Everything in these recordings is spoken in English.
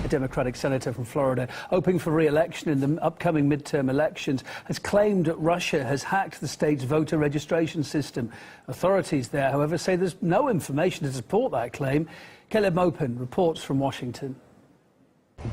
a Democratic senator from Florida, hoping for re-election in the upcoming midterm elections, has claimed that Russia has hacked the state's voter registration system. Authorities there, however, say there's no information to support that claim. Caleb Mopin reports from Washington.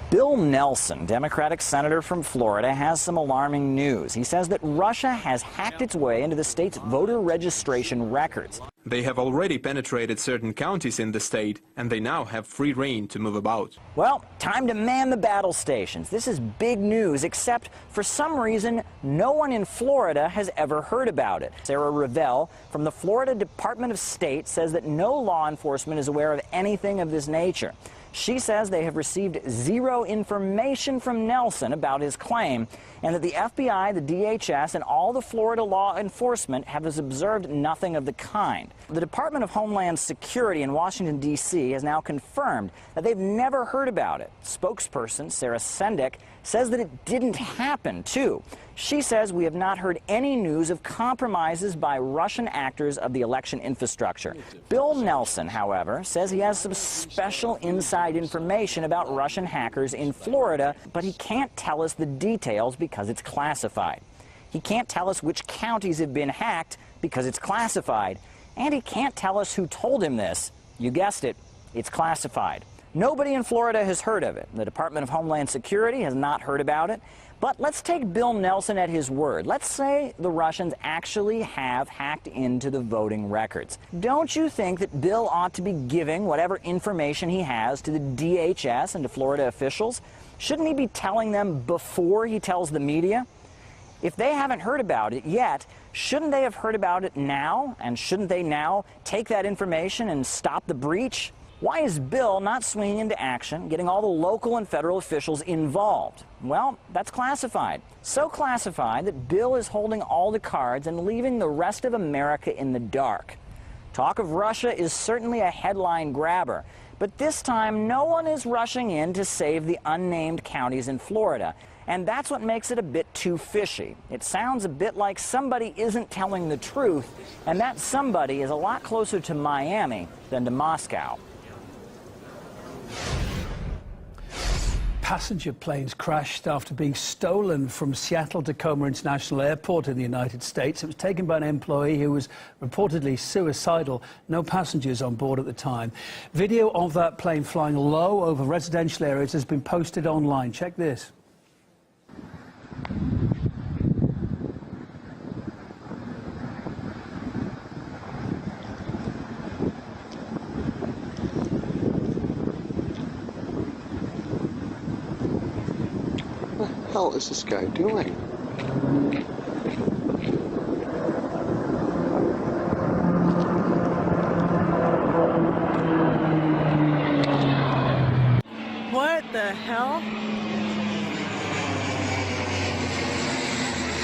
Bill Nelson, Democratic senator from Florida, has some alarming news. He says that Russia has hacked its way into the state's voter registration records. They have already penetrated certain counties in the state, and they now have free rein to move about. Well, time to man the battle stations. This is big news, except for some reason, no one in Florida has ever heard about it. Sarah Ravel from the Florida Department of State says that no law enforcement is aware of anything of this nature. She says they have received zero information from Nelson about his claim, and that the FBI, the DHS, and all the Florida law enforcement have observed nothing of the kind. The Department of Homeland Security in Washington, D.C. has now confirmed that they've never heard about it. Spokesperson Sarah Sendick says that it didn't happen, too. She says we have not heard any news of compromises by Russian actors of the election infrastructure. Bill Nelson, however, says he has some special inside information about Russian hackers in Florida, but he can't tell us the details because it's classified. He can't tell us which counties have been hacked because it's classified. And he can't tell us who told him this. You guessed it, it's classified. Nobody in Florida has heard of it. The Department of Homeland Security has not heard about it. But let's take Bill Nelson at his word. Let's say the Russians actually have hacked into the voting records. Don't you think that Bill ought to be giving whatever information he has to the DHS and to Florida officials? Shouldn't he be telling them before he tells the media? If they haven't heard about it yet, shouldn't they have heard about it now? And shouldn't they now take that information and stop the breach? Why is Bill not swinging into action, getting all the local and federal officials involved? Well, that's classified. So classified that Bill is holding all the cards and leaving the rest of America in the dark. Talk of Russia is certainly a headline grabber, but this time no one is rushing in to save the unnamed counties in Florida. And that's what makes it a bit too fishy. It sounds a bit like somebody isn't telling the truth, and that somebody is a lot closer to Miami than to Moscow. Passenger planes crashed after being stolen from Seattle-Tacoma International Airport in the United States. It was taken by an employee who was reportedly suicidal. No passengers on board at the time. Video of that plane flying low over residential areas has been posted online. Check this. What the hell is this guy doing? What the hell?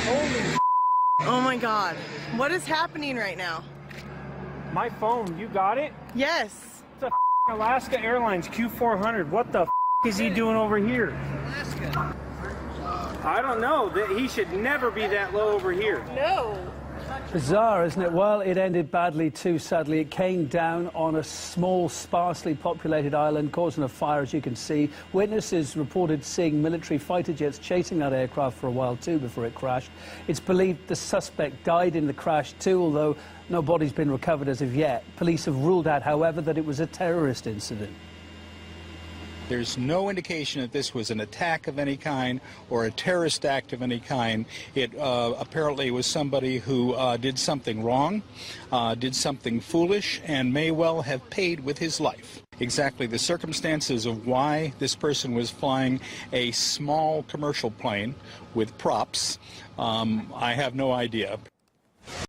Holy oh my God. What is happening right now? My phone, you got it? Yes. It's a Alaska Airlines Q400. What the is he doing over here? Alaska. I don't know. He should never be that low over here. No. Bizarre, isn't it? Well, it ended badly too, sadly. It came down on a small, sparsely populated island, causing a fire, as you can see. Witnesses reported seeing military fighter jets chasing that aircraft for a while, too, before it crashed. It's believed the suspect died in the crash, too, although no body's been recovered as of yet. Police have ruled out, however, that it was a terrorist incident. There's no indication that this was an attack of any kind or a terrorist act of any kind. It apparently was somebody who did something wrong, did something foolish, and may well have paid with his life. Exactly the circumstances of why this person was flying a small commercial plane with props, I have no idea.